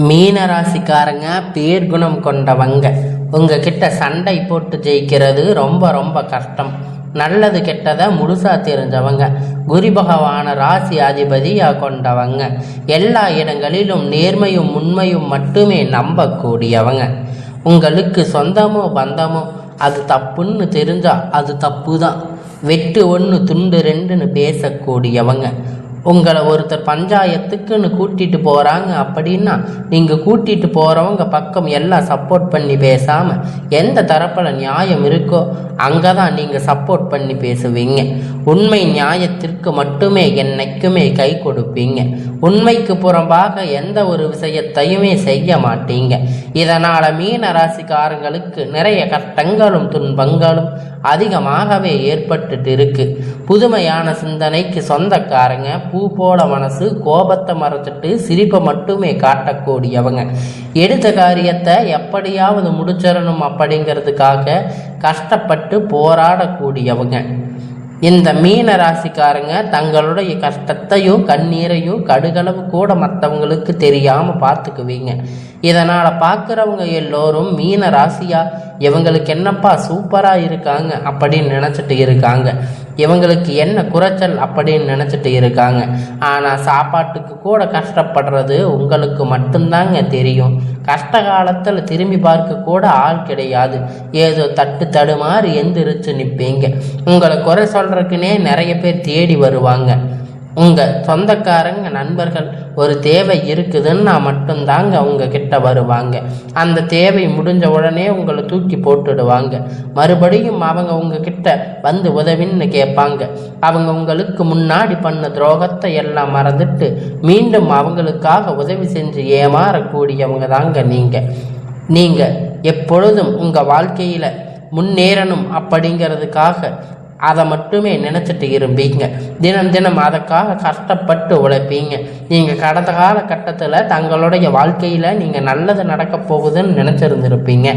மீனராசிக்காரங்க பேர்குணம் கொண்டவங்க. உங்ககிட்ட சண்டை போட்டு ஜெயிக்கிறது ரொம்ப ரொம்ப கஷ்டம். நல்லது கெட்டதை முழுசா தெரிஞ்சவங்க. குரு பகவான ராசி அதிபதியா கொண்டவங்க. எல்லா இடங்களிலும் நேர்மையும் உண்மையும் மட்டுமே நம்பக்கூடியவங்க. உங்களுக்கு சொந்தமோ பந்தமோ அது தப்புன்னு தெரிஞ்சா அது தப்பு தான். வெட்டு ஒன்று துண்டு ரெண்டுன்னு பேசக்கூடியவங்க. உங்களை ஒருத்தர் பஞ்சாயத்துக்குன்னு கூட்டிகிட்டு போகிறாங்க அப்படின்னா நீங்கள் கூட்டிகிட்டு போகிறவங்க பக்கம் எல்லாம் சப்போர்ட் பண்ணி பேசாமல் எந்த தரப்பில் நியாயம் இருக்கோ அங்கே தான் நீங்கள் சப்போர்ட் பண்ணி பேசுவீங்க. உண்மை நியாயத்திற்கு மட்டுமே என்னைக்குமே கை கொடுப்பீங்க. உண்மைக்கு புறம்பாக எந்த ஒரு விஷயத்தையுமே செய்ய மாட்டீங்க. இதனால் மீன ராசிக்காரங்களுக்கு நிறைய கஷ்டங்களும் துன்பங்களும் அதிகமாகவே ஏற்பட்டுட்டு இருக்கு. புதுமையான சிந்தனைக்கு சொந்தக்காரங்க. பூ போல மனசு, கோபத்தை மறைச்சிட்டு சிரிப்பை மட்டுமே காட்டக்கூடியவங்க. எடுத்த காரியத்தை எப்படியாவது முடிச்சிடணும் அப்படிங்கிறதுக்காக கஷ்டப்பட்டு போராடக்கூடியவங்க. இந்த மீன ராசிக்காரங்க தங்களுடைய கஷ்டத்தையும் கண்ணீரையும் கடுகளவு கூட மற்றவங்களுக்கு தெரியாமல் பார்த்துக்குவீங்க. இதனால் பார்க்குறவங்க எல்லோரும் மீன ராசியா இவங்களுக்கு என்னப்பா சூப்பராக இருக்காங்க அப்படின்னு நினச்சிட்டு இருக்காங்க. இவங்களுக்கு என்ன குறைச்சல் அப்படின்னு நினச்சிட்டு இருக்காங்க. ஆனால் சாப்பாட்டுக்கு கூட கஷ்டப்படுறது உங்களுக்கு மட்டும்தாங்க தெரியும். கஷ்ட காலத்தில் திரும்பி பார்க்க கூட ஆள் கிடையாது. ஏதோ தடுமாறி எந்திரிச்சு நிற்பீங்க. உங்களை குறை சொல்கிறதுக்குனே நிறைய பேர் தேடி வருவாங்க. உங்கள் சொந்தக்காரங்க நண்பர்கள் ஒரு தேவை இருக்குதுன்னா மட்டும்தாங்க உங்ககிட்ட வருவாங்க. அந்த தேவை முடிஞ்ச உடனே உங்களை தூக்கி போட்டுடுவாங்க. மறுபடியும் அவங்க உங்ககிட்ட வந்து உதவின்னு கேட்பாங்க. அவங்க உங்களுக்கு முன்னாடி பண்ண துரோகத்தை எல்லாம் மறந்துட்டு மீண்டும் அவங்களுக்காக உதவி செஞ்சு ஏமாறக்கூடியவங்க தாங்க நீங்கள் எப்பொழுதும் உங்கள் வாழ்க்கையில் முன்னேறணும் அப்படிங்கிறதுக்காக அதை மட்டுமே நினச்சிட்டு இருப்பீங்க. தினம் தினம் அதுக்காக கஷ்டப்பட்டு உழைப்பீங்க. நீங்கள் கடந்த காலகட்டத்தில் தங்களுடைய வாழ்க்கையில் நீங்கள் நல்லது நடக்க போகுதுன்னு நினச்சிருந்துருப்பீங்க.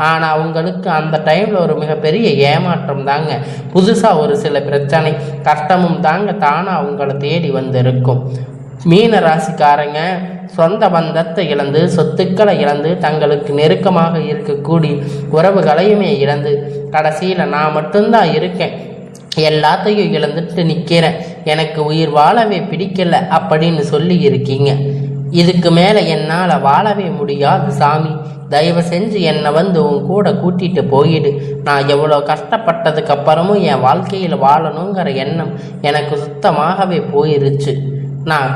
ஆனால் உங்களுக்கு அந்த டைமில் ஒரு மிகப்பெரிய ஏமாற்றம் தாங்க. புதுசாக ஒரு சில பிரச்சனை கஷ்டமும் தாங்க தானாக உங்களை தேடி வந்திருக்கும். மீன ராசிக்காரங்க சொந்த பந்தத்தை இழந்து, சொத்துக்களை இழந்து, தங்களுக்கு நெருக்கமாக இருக்கக்கூடிய உறவுகளையுமே இழந்து, கடைசியில் நான் மட்டும்தான் இருக்கேன், எல்லாத்தையும் இழந்துட்டு நிற்கிறேன், எனக்கு உயிர் வாழவே பிடிக்கல அப்படின்னு சொல்லி இருக்கீங்க. இதுக்கு மேலே என்னால் வாழவே முடியாது சாமி, தயவு செஞ்சு என்னை வந்து உன் கூட கூட்டிகிட்டு போயிடு. நான் எவ்வளோ கஷ்டப்பட்டதுக்கு அப்புறமும் என் வாழ்க்கையில் வாழணுங்கிற எண்ணம் எனக்கு சுத்தமாகவே போயிருச்சு. நான்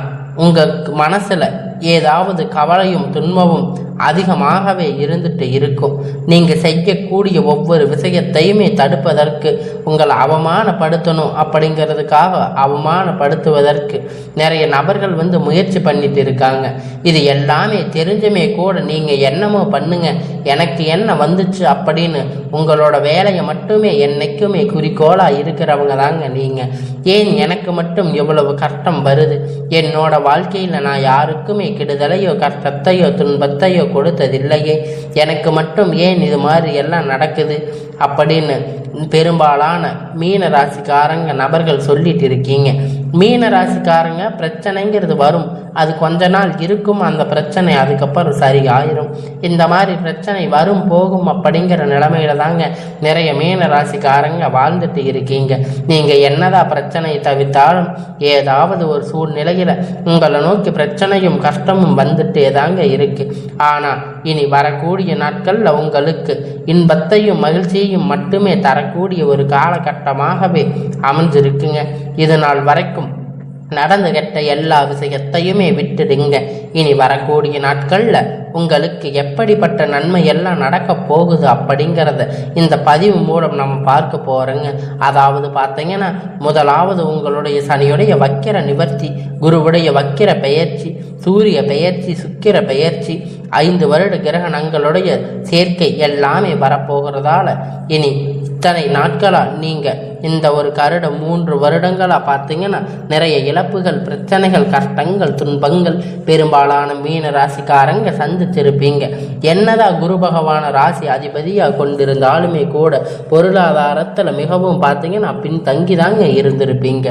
உங்கள் மனசில் ஏதாவது கவலையும் துன்பமும் அதிகமாகவே இருந்துட்டு இருக்கும். நீங்கள் செய்யக்கூடிய ஒவ்வொரு விஷயத்தையுமே தடுப்பதற்கு, உங்களை அவமானப்படுத்தணும் அப்படிங்கிறதுக்காக அவமானப்படுத்துவதற்கு நிறைய நபர்கள் வந்து முயற்சி பண்ணிட்டு இருக்காங்க. இது எல்லாமே தெரிஞ்சுமே கூட நீங்கள் என்னமோ பண்ணுங்க, எனக்கு என்ன வந்துச்சு அப்படின்னு உங்களோட வேலையை மட்டுமே என்னைக்குமே குறிக்கோளாக இருக்கிறவங்க தாங்க நீங்கள். ஏன் எனக்கு மட்டும் எவ்வளவு கஷ்டம் வருது? என்னோட வாழ்க்கையில் நான் யாருக்குமே கெடுதலையோ கஷ்டத்தையோ துன்பத்தையோ கொடுத்ததில்லையே, எனக்கு மட்டும் ஏன் இது மாதிரி எல்லாம் நடக்குது அப்படின்னு பெரும்பாலான மீன ராசிக்காரங்க நபர்கள் சொல்லிட்டு இருக்கீங்க. மீன ராசிக்காரங்க பிரச்சனைங்கிறது வரும், அது கொஞ்ச நாள் இருக்கும், அந்த பிரச்சனை அதுக்கப்புறம் சரி ஆயிரும். இந்த மாதிரி பிரச்சனை வரும் போகும் அப்படிங்கிற நிலைமையில தாங்க நிறைய மீன ராசிக்காரங்க வாழ்ந்துட்டு இருக்கீங்க. நீங்கள் என்னதான் பிரச்சனையை தவிர்த்தாலும் ஏதாவது ஒரு சூழ்நிலையில் உங்களை நோக்கி பிரச்சனையும் கஷ்டமும் வந்துட்டே தாங்க இருக்கு. ஆனால் இனி வரக்கூடிய நாட்களில் உங்களுக்கு இன்பத்தையும் மகிழ்ச்சியையும் மட்டுமே தரக்கூடிய ஒரு காலகட்டமாகவே அமைஞ்சிருக்குங்க. இது நாள் வரைக்கும் நடந்து கெட்ட எல்லா விஷயத்தையுமே விட்டுடுங்க. இனி வரக்கூடிய நாட்களில் உங்களுக்கு எப்படிப்பட்ட நன்மை எல்லாம் நடக்க போகுது அப்படிங்கிறத இந்த பதிவு மூலம் நம்ம பார்க்க போகிறோங்க. அதாவது பார்த்தீங்கன்னா, முதலாவது உங்களுடைய சனியுடைய வக்கிர நிவர்த்தி, குருவுடைய வக்கிர பெயர்ச்சி, சூரிய பெயர்ச்சி, சுக்கிர பெயர்ச்சி, 5 வருட கிரகணங்களுடைய சேர்க்கை எல்லாமே வரப்போகிறதால இனி இத்தனை நாட்களாக நீங்கள் இந்த ஒரு கருடம் 3 வருடங்களாக பார்த்தீங்கன்னா நிறைய இழப்புகள், பிரச்சனைகள், கஷ்டங்கள், துன்பங்கள் பெரும்பாலான மீன ராசிக்காரங்க சந்திச்சிருப்பீங்க. என்னதான் குரு பகவான ராசி அதிபதியாக கொண்டிருந்தாலுமே கூட பொருளாதாரத்தில் மிகவும் பார்த்தீங்கன்னா பின்தங்கி தாங்க இருந்திருப்பீங்க.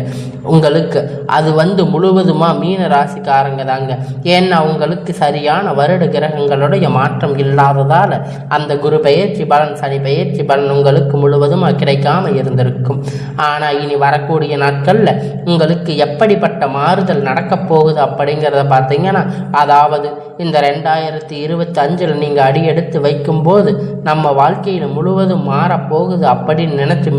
உங்களுக்கு அது முழுவதுமாக மீன ராசிக்காரங்க தாங்க. ஏன்னா உங்களுக்கு சரியான வருட கிரகங்களுடைய மாற்றம் இல்லாததால் அந்த குரு பெயர்ச்சி பலன், சனி பெயர்ச்சி பலன் உங்களுக்கு முழுவதுமாக கிடைக்காம இருந்திருக்கும். ஆனால் இனி வரக்கூடிய நாட்களில் உங்களுக்கு எப்படிப்பட்ட மாறுதல் நடக்க போகுது அப்படிங்கிறத பார்த்தீங்கன்னா, அதாவது இந்த 2025 நீங்கள் அடியெடுத்து வைக்கும்போது நம்ம வாழ்க்கையில் முழுவதும் மாறப்போகுது அப்படின்னு நினச்சி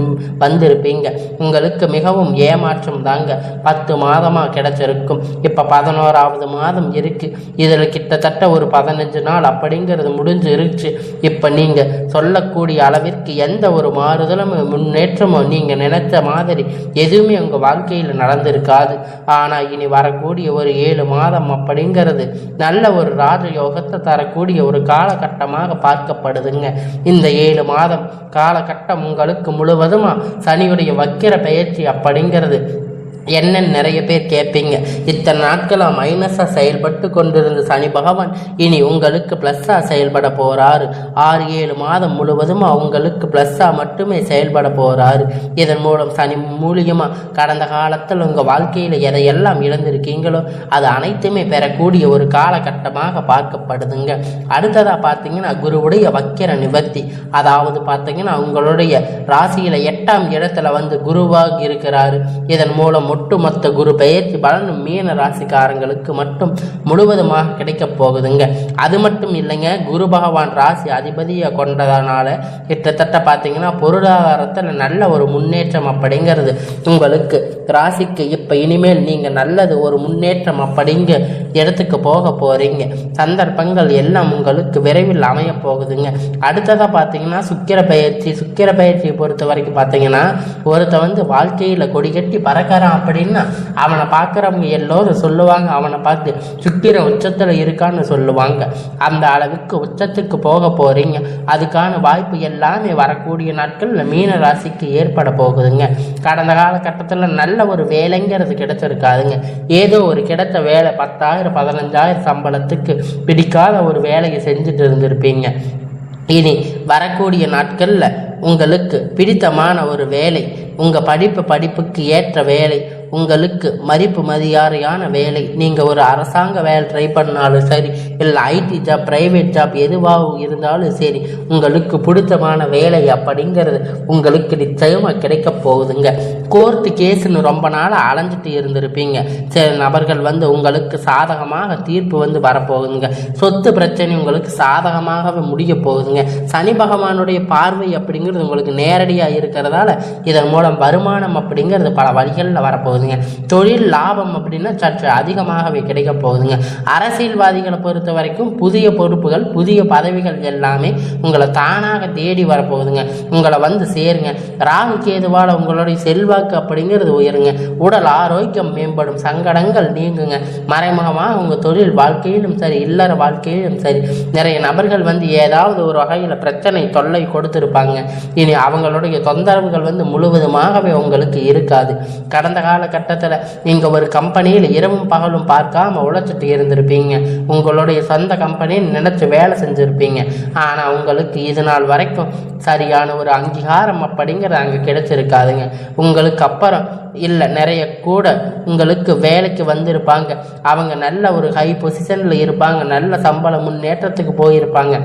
வந்திருப்பீங்க. உங்களுக்கு மிகவும் ஏமாற்றம் தாங்க 10 மாதமாக கிடைச்சிருக்கும். இப்போ 11வது மாதம் இருக்குது. இதில் கிட்டத்தட்ட ஒரு 15 நாள் அப்படிங்கிறது முடிஞ்சு இருந்துச்சு. இப்போ நீங்கள் சொல்லக்கூடிய அளவிற்கு எந்த ஒரு மாறுதலும் முன்னேற்றமோ நீங்கள் நினைச்ச மாதிரி எதுவுமே உங்கள் வாழ்க்கையில் நடந்திருக்காது. ஆனால் இனி வரக்கூடிய ஒரு 7 மாதம் அப்படிங்கிறது நல்ல ஒரு ராஜயோகத்தை தரக்கூடிய ஒரு காலகட்டமாக பார்க்கப்படுதுங்க. இந்த 7 மாதம் காலகட்டம் உங்களுக்கு முழுவதுமா சனியுடைய வக்கிர பெயர்ச்சி அப்படிங்கிறது என்னன்னு நிறைய பேர் கேட்பீங்க. இத்தனை நாட்களாக மைனஸாக செயல்பட்டு கொண்டிருந்த சனி பகவான் இனி உங்களுக்கு ப்ளஸ்ஸாக செயல்பட போகிறாரு. 6-7 மாதம் முழுவதும் உங்களுக்கு ப்ளஸ்ஸாக மட்டுமே செயல்பட போகிறாரு. இதன் மூலம் சனி மூலியமாக கடந்த காலத்தில் உங்கள் வாழ்க்கையில் எதையெல்லாம் இழந்திருக்கீங்களோ அது அனைத்துமே பெறக்கூடிய ஒரு காலகட்டமாக பார்க்கப்படுதுங்க. அடுத்ததாக பார்த்தீங்கன்னா குருவுடைய வக்கிர நிவர்த்தி, அதாவது பார்த்தீங்கன்னா உங்களுடைய ராசியில் 8ஆம் இடத்துல குருவாக இருக்கிறாரு. இதன் மூலம் ஒட்டுமொத்த குரு பெயர்ச்சி பலன் மீன ராசிக்காரங்களுக்கு மட்டும் முழுவதுமாக கிடைக்க போகுதுங்க. அது மட்டும் இல்லைங்க, குரு பகவான் ராசி அதிபதியை கொண்டதனால கிட்டத்தட்ட பார்த்தீங்கன்னா பொருளாதாரத்தில் நல்ல ஒரு முன்னேற்றம் அப்படிங்கிறது உங்களுக்கு ராசிக்கு இப்போ இனிமேல் நீங்கள் நல்லது ஒரு முன்னேற்றம் அப்படிங்க இடத்துக்கு போக போகிறீங்க. சந்தர்ப்பங்கள் எல்லாம் உங்களுக்கு விரைவில் அமைய போகுதுங்க. அடுத்ததாக பார்த்தீங்கன்னா சுக்கிர பயிற்சியை பொறுத்த வரைக்கும் பார்த்தீங்கன்னா ஒருத்த வாழ்க்கையில் கொடிகட்டி பறக்கிறான் அப்படின்னா அவனை பார்க்குறவங்க எல்லோரும் சொல்லுவாங்க, அவனை பார்த்து சுக்கிர உச்சத்தில் இருக்கான்னு சொல்லுவாங்க. அந்த அளவுக்கு உச்சத்துக்கு போக போகிறீங்க. அதுக்கான வாய்ப்பு எல்லாமே வரக்கூடிய நாட்களில் மீன ராசிக்கு ஏற்பட போகுதுங்க. கடந்த காலகட்டத்தில் நல்ல ஒரு வேலைங்கிறது கிடைச்சிருக்காதுங்க. ஏதோ ஒரு கிடைத்த வேலை 10,000 15,000 சம்பளத்துக்கு பிடிக்காத ஒரு வேலையை செஞ்சுட்டு இருந்திருப்பீங்க. இனி வரக்கூடிய நாட்களில் உங்களுக்கு பிடித்தமான ஒரு வேலை, உங்கள் படிப்புக்கு ஏற்ற வேலை, உங்களுக்கு மதிப்பு மரியாதையான வேலை, நீங்கள் ஒரு அரசாங்க வேலை ட்ரை பண்ணாலும் சரி, இல்லை ஐடி ஜாப், ப்ரைவேட் ஜாப் எதுவாக இருந்தாலும் சரி, உங்களுக்கு பிடித்தமான வேலை அப்படிங்கிறது உங்களுக்கு நிச்சயமாக கிடைக்க போகுதுங்க. கோர்ட்டு கேஸுன்னு ரொம்ப நாள் அலைஞ்சிட்டு இருந்திருப்பீங்க. சில நபர்கள் உங்களுக்கு சாதகமாக தீர்ப்பு வரப்போகுதுங்க. சொத்து பிரச்சனை உங்களுக்கு சாதகமாகவே முடிய போகுதுங்க. சனி பகவானுடைய பார்வை அப்படிங்கிறது உங்களுக்கு நேரடியாக இருக்கிறதால இதன் மூலம் வருமானம் அப்படிங்கிறது பல வழிகளில் வரப்போகுதுங்க. தொழில் லாபம் அப்படின்னா சற்று அதிகமாகவே கிடைக்க போகுதுங்க. அரசியல்வாதிகளை பொறுத்த வரைக்கும் புதிய பொறுப்புகள், புதிய பதவிகள் எல்லாமே உங்களை தானாக தேடி வரப்போகுதுங்க. உங்களை சேருங்க. ராகு கேதுவால் உங்களுடைய செல்வாக்கு அப்படிங்கிறது உயருங்க. உடல் ஆரோக்கியம் மேம்படும், சங்கடங்கள் நீங்குங்க. மறைமுகமாக உங்கள் தொழில் வாழ்க்கையிலும் சரி, இல்லற வாழ்க்கையிலும் சரி, நிறைய நபர்கள் ஏதாவது ஒரு வகையில் பிரச்சனை தொல்லை கொடுத்திருப்பாங்க. இனி அவங்களுடைய தொந்தரவுகள் முழுவதுமாகவே உங்களுக்கு இருக்காது. கடந்த காலகட்டத்தில் நீங்கள் ஒரு கம்பெனியில் இரவும் பகலும் பார்க்காம உழைச்சிட்டு இருந்திருப்பீங்க. உங்களுடைய சொந்த கம்பெனின்னு நினைச்சு வேலை செஞ்சிருப்பீங்க. ஆனால் உங்களுக்கு இது நாள் வரைக்கும் சரியான ஒரு அங்கீகாரம் அப்படிங்கிறது அங்கே கிடைச்சிருக்காதுங்க. உங்களுக்கு அப்புறம் இல்லை நிறைய கூட உங்களுக்கு வேலைக்கு வந்திருப்பாங்க. அவங்க நல்ல ஒரு ஹை பொசிஷனில் இருப்பாங்க, நல்ல சம்பள முன்னேற்றத்துக்கு போயிருப்பாங்க.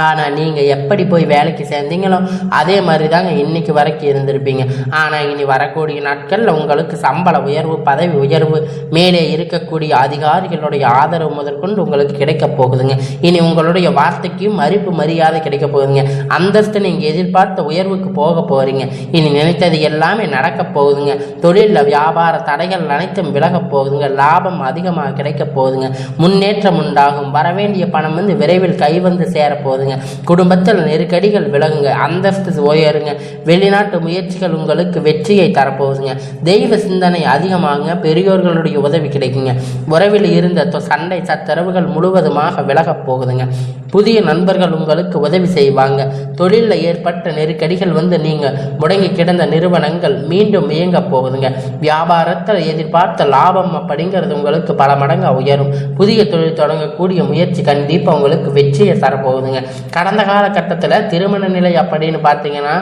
ஆனால் நீங்கள் எப்படி போய் வேலைக்கு சேர்ந்தீங்களோ அதே மாதிரி தாங்க இன்றைக்கி வரைக்கும் இருந்திருப்பீங்க. ஆனால் இனி வரக்கூடிய நாட்களில் உங்களுக்கு சம்பள உயர்வு, பதவி உயர்வு, மேலே இருக்கக்கூடிய அதிகாரிகளுடைய ஆதரவு முதற்கொண்டு உங்களுக்கு கிடைக்க போகுதுங்க. இனி உங்களுடைய வார்த்தைக்கும் மதிப்பு மரியாதை கிடைக்க போகுதுங்க. அந்தஸ்து நீங்கள் எதிர்பார்த்த உயர்வுக்கு போக போகிறீங்க. இனி நினைத்தது எல்லாமே நடக்க போகுதுங்க. தொழிலில் வியாபார தடைகள் அனைத்தும் விலக போகுதுங்க. லாபம் அதிகமாக கிடைக்க போகுதுங்க. முன்னேற்றம் உண்டாகும். வரவேண்டிய பணம் விரைவில் கை சேரப்போகுது. குடும்பத்தில் நெருக்கடிகள் விலகுங்க. அந்தஸ்து உயருங்க. வெளிநாட்டு முயற்சிகள் உங்களுக்கு வெற்றியை தரப்போகுதுங்க. தெய்வ சிந்தனை அதிகமாகுங்க. பெரியோர்களுடைய உதவி கிடைக்குங்க. உறவில் இருந்த சண்டை சச்சரவுகள் முழுவதுமாக விலகப் போகுதுங்க. புதிய நண்பர்கள் உங்களுக்கு உதவி செய்வாங்க. தொழிலில் ஏற்பட்ட நெருக்கடிகள் நீங்கள் முடங்கி கிடந்த நிறுவனங்கள் மீண்டும் இயங்க போகுதுங்க. வியாபாரத்தில் எதிர்பார்த்த லாபம் அப்படிங்கிறது உங்களுக்கு பல மடங்கு உயரும். புதிய தொழில் தொடங்கக்கூடிய முயற்சி கண்டிப்பாக உங்களுக்கு வெற்றியை தரப்போகுதுங்க. கடந்த காலகட்டத்தில் திருமண நிலை அப்படின்னு பார்த்தீங்கன்னா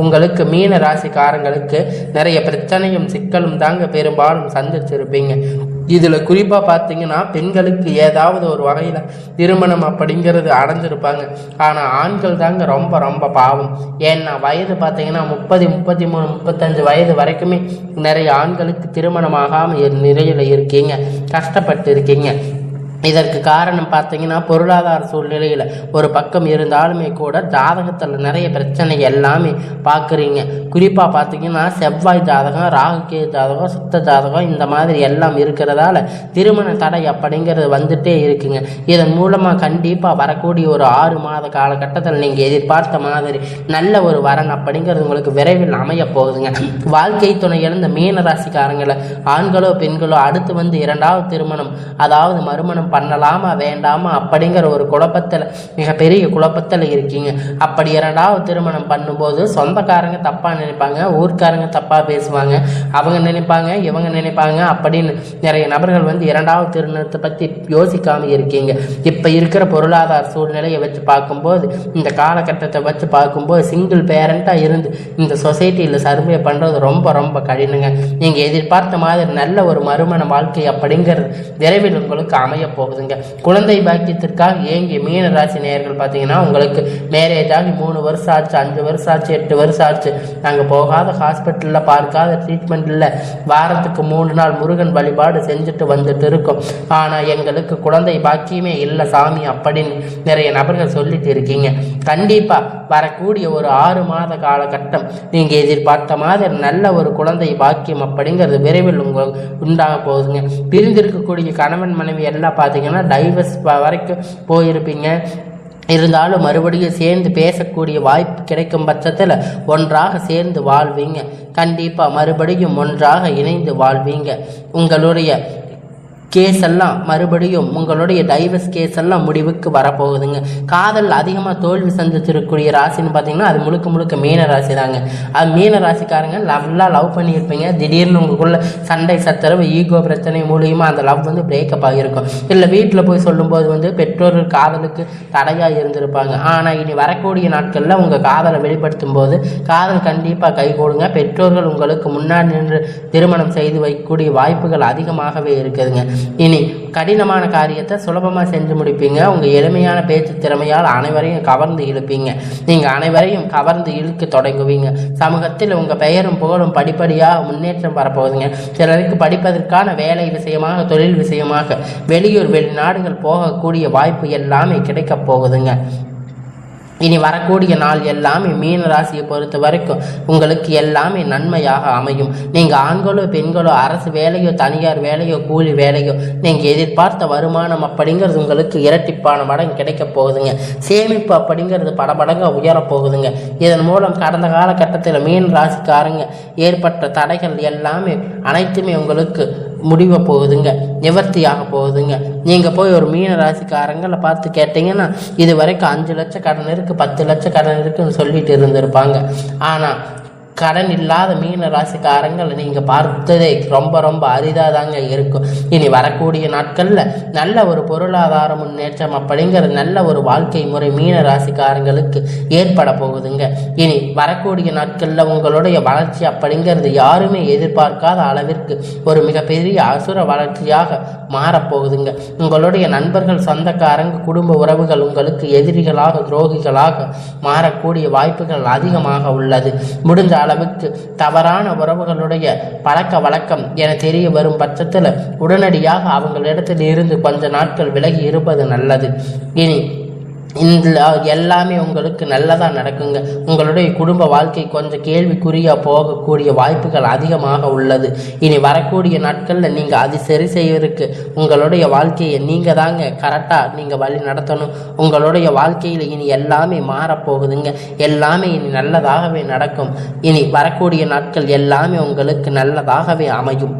உங்களுக்கு மீன ராசிக்காரங்களுக்கு நிறைய பிரச்சனையும் சிக்கலும் தாங்க பெரும்பாலும் சந்திச்சிருப்பீங்க. இதில் குறிப்பாக பார்த்தீங்கன்னா பெண்களுக்கு ஏதாவது ஒரு வகையில் திருமணம் அப்படிங்கிறது அடைஞ்சிருப்பாங்க. ஆனால் ஆண்கள் தாங்க ரொம்ப ரொம்ப பாவம். ஏன்னா வயது பார்த்தீங்கன்னா 30, 33, 35 வயது வரைக்குமே நிறைய ஆண்களுக்கு திருமணமாகாமல் நிலையில் இருக்கீங்க, கஷ்டப்பட்டு இருக்கீங்க. இதற்கு காரணம் பார்த்தீங்கன்னா பொருளாதார சூழ்நிலையில் ஒரு பக்கம் இருந்தாலுமே கூட ஜாதகத்தில் நிறைய பிரச்சனை எல்லாமே பார்க்குறீங்க. குறிப்பாக பார்த்தீங்கன்னா செவ்வாய் ஜாதகம், ராகுகே ஜாதகம், சுத்த ஜாதகம் இந்த மாதிரி எல்லாம் இருக்கிறதால திருமண தடை அப்படிங்கிறது வந்துட்டே இருக்குங்க. இதன் மூலமாக கண்டிப்பாக வரக்கூடிய ஒரு 6 மாத காலகட்டத்தில் நீங்கள் எதிர்பார்த்த மாதிரி நல்ல ஒரு வரன் அப்படிங்கிறது உங்களுக்கு விரைவில் அமைய போகுதுங்க. வாழ்க்கை துணை இழந்த மீன ராசிக்காரங்களை ஆண்களோ பெண்களோ அடுத்து 2வது திருமணம் அதாவது மறுமணம் பண்ணலாமா வேண்டாமா அப்படிங்கிற ஒரு குழப்பத்தில், மிகப்பெரிய குழப்பத்தில் இருக்கீங்க. அப்படி 2வது திருமணம் பண்ணும்போது சொந்தக்காரங்க தப்பாக நினைப்பாங்க, ஊர்க்காரங்க தப்பாக பேசுவாங்க, அவங்க நினைப்பாங்க இவங்க நினைப்பாங்க அப்படின்னு நிறைய நபர்கள் 2வது திருமணத்தை பற்றி யோசிக்காமல் இருக்கீங்க. இப்போ இருக்கிற பொருளாதார சூழ்நிலையை வச்சு பார்க்கும்போது, இந்த காலகட்டத்தை வச்சு பார்க்கும்போது சிங்கிள் பேரண்ட்டாக இருந்து இந்த சொசைட்டியில் சர்வே பண்ணுறது ரொம்ப ரொம்ப கடினங்க. நீங்கள் எதிர்பார்த்த மாதிரி நல்ல ஒரு மறுமண வாழ்க்கை அப்படிங்கிறது விரைவில் உங்களுக்கு அமைய போகுதுங்க. குழந்தை பாக்கியத்திற்காக ஏங்கிய மீன ராசி நேயர்கள் பார்த்தீங்கன்னா உங்களுக்கு மேரேஜ் ஆகி 3 வருஷம் ஆச்சு, 5 வருஷம் ஆச்சு, 8 வருஷம் ஆச்சு, நாங்கள் போகாத ஹாஸ்பிட்டலில் பார்க்காத ட்ரீட்மெண்ட் இல்லை, வாரத்துக்கு 3 நாள் முருகன் வழிபாடு செஞ்சுட்டு வந்துட்டு இருக்கோம், ஆனால் எங்களுக்கு குழந்தை பாக்கியமே இல்லை சாமி அப்படின்னு நிறைய நபர்கள் சொல்லிட்டு இருக்கீங்க. கண்டிப்பாக வரக்கூடிய ஒரு 6 மாத காலகட்டம் நீங்கள் எதிர்பார்த்த மாதிரி நல்ல ஒரு குழந்தை பாக்கியம் அப்படிங்கிறது விரைவில் உங்களுக்கு உண்டாக போகுதுங்க. பிரிந்திருக்கக்கூடிய கணவன் மனைவி எல்லாம் பார்த்தீங்கன்னா டைவர்ஸ் வரைக்கும் போயிருப்பீங்க. இருந்தாலும் மறுபடியும் சேர்ந்து பேசக்கூடிய வாய்ப்பு கிடைக்கும் பட்சத்தில் ஒன்றாக சேர்ந்து வாழ்வீங்க. கண்டிப்பாக மறுபடியும் ஒன்றாக இணைந்து வாழ்வீங்க. உங்களுடைய கேஸ் எல்லாம் மறுபடியும் உங்களுடைய டைவர்ஸ் கேஸ் எல்லாம் முடிவுக்கு வரப்போகுதுங்க. காதல் அதிகமாக தோல்வி சந்திச்சிருக்கக்கூடிய ராசின்னு பார்த்தீங்கன்னா அது முழுக்க மீன ராசி தாங்க. அது மீன ராசிக்காரங்க நல்லா லவ் பண்ணியிருப்பீங்க. திடீர்னு உங்களுக்குள்ள சண்டை சச்சரவு ஈகோ பிரச்சனை மூலியமாக அந்த லவ் பிரேக்கப் ஆகியிருக்கும். இல்லை வீட்டில் போய் சொல்லும்போது பெற்றோர்கள் காதலுக்கு தடையாக இருந்திருப்பாங்க. ஆனால் இனி வரக்கூடிய நாட்களில் உங்கள் காதலை வெளிப்படுத்தும் போது காதல் கண்டிப்பாக கைகூடுங்க. பெற்றோர்கள் உங்களுக்கு முன்னாடி நின்று திருமணம் செய்து வைக்கக்கூடிய வாய்ப்புகள் அதிகமாகவே இருக்குதுங்க. இனி கடினமான காரியத்தை சுலபமாக செஞ்சு முடிப்பீங்க. உங்கள் எளிமையான பேச்சு திறமையால் அனைவரையும் கவர்ந்து இழுப்பீங்க. நீங்கள் அனைவரையும் கவர்ந்து இழுக்க தொடங்குவீங்க. சமூகத்தில் உங்கள் பெயரும் புகழும் படிப்படியாக முன்னேற்றம் வரப்போகுதுங்க. சிலருக்கு படிப்பதற்கான வேலை விஷயமாக, தொழில் விஷயமாக வெளியூர் வெளிநாடுகள் போகக்கூடிய வாய்ப்பு எல்லாமே கிடைக்கப் போகுதுங்க. இனி வரக்கூடிய நாள் எல்லாமே மீன ராசியை பொறுத்த வரைக்கும் உங்களுக்கு எல்லாமே நன்மையாக அமையும். நீங்கள் ஆண்களோ பெண்களோ அரசு வேலையோ தனியார் வேலையோ கூலி வேலையோ நீங்கள் எதிர்பார்த்த வருமானம் அப்படிங்கிறது உங்களுக்கு இரட்டிப்பான மடங்கு கிடைக்க போகுதுங்க. சேமிப்பு அப்படிங்கிறது படபடங்க உயரப்போகுதுங்க. இதன் மூலம் கடந்த காலகட்டத்தில் மீன ராசிக்காரங்க ஏற்பட்ட தடைகள் எல்லாமே அனைத்துமே உங்களுக்கு முடிவ போகுதுங்க, நிவர்த்தியாக போகுதுங்க. நீங்கள் போய் ஒரு மீன ராசிக்காரங்களை பார்த்து கேட்டிங்கன்னா இது வரைக்கும் 5 லட்சம் கடன் இருக்குது, 10 லட்சம் கடன் இருக்குன்னு சொல்லிட்டு இருந்திருப்பாங்க. ஆனால் கடன் இல்லாத மீன ராசிக்காரங்களை நீங்கள் பார்த்ததே ரொம்ப ரொம்ப அரிதாக தாங்க இருக்கும். இனி வரக்கூடிய நாட்களில் நல்ல ஒரு பொருளாதார முன்னேற்றம் அப்படிங்கிற நல்ல ஒரு வாழ்க்கை முறை மீன ராசிக்காரங்களுக்கு ஏற்பட போகுதுங்க. இனி வரக்கூடிய நாட்களில் உங்களுடைய வளர்ச்சி அப்படிங்கிறது யாருமே எதிர்பார்க்காத அளவிற்கு ஒரு மிகப்பெரிய அசுர வளர்ச்சியாக மாறப்போகுதுங்க. உங்களுடைய நண்பர்கள், சொந்தக்காரங்க, குடும்ப உறவுகள் உங்களுக்கு எதிரிகளாக, துரோகிகளாக மாறக்கூடிய வாய்ப்புகள் அதிகமாக உள்ளது. முடிஞ்ச அளவுக்கு தவறான உறவுகளுடைய பழக்க வழக்கம் என தெரிய வரும் பட்சத்தில் உடனடியாக அவங்களிடத்தில் இருந்து கொஞ்ச நாட்கள் விலகி இருப்பது நல்லது. இனி இந்த எல்லாமே உங்களுக்கு நல்லதாக நடக்குங்க. உங்களுடைய குடும்ப வாழ்க்கை கொஞ்சம் கேள்விக்குறியாக போகக்கூடிய வாய்ப்புகள் அதிகமாக உள்ளது. இனி வரக்கூடிய நாட்களில் நீங்கள் அது சரி செய்வதற்கு உங்களுடைய வாழ்க்கையை நீங்கள் தாங்க கரெக்டாக நீங்கள் வழி நடத்தணும். உங்களுடைய வாழ்க்கையில் இனி எல்லாமே மாறப்போகுதுங்க. எல்லாமே இனி நல்லதாகவே நடக்கும். இனி வரக்கூடிய நாட்கள் எல்லாமே உங்களுக்கு நல்லதாகவே அமையும்.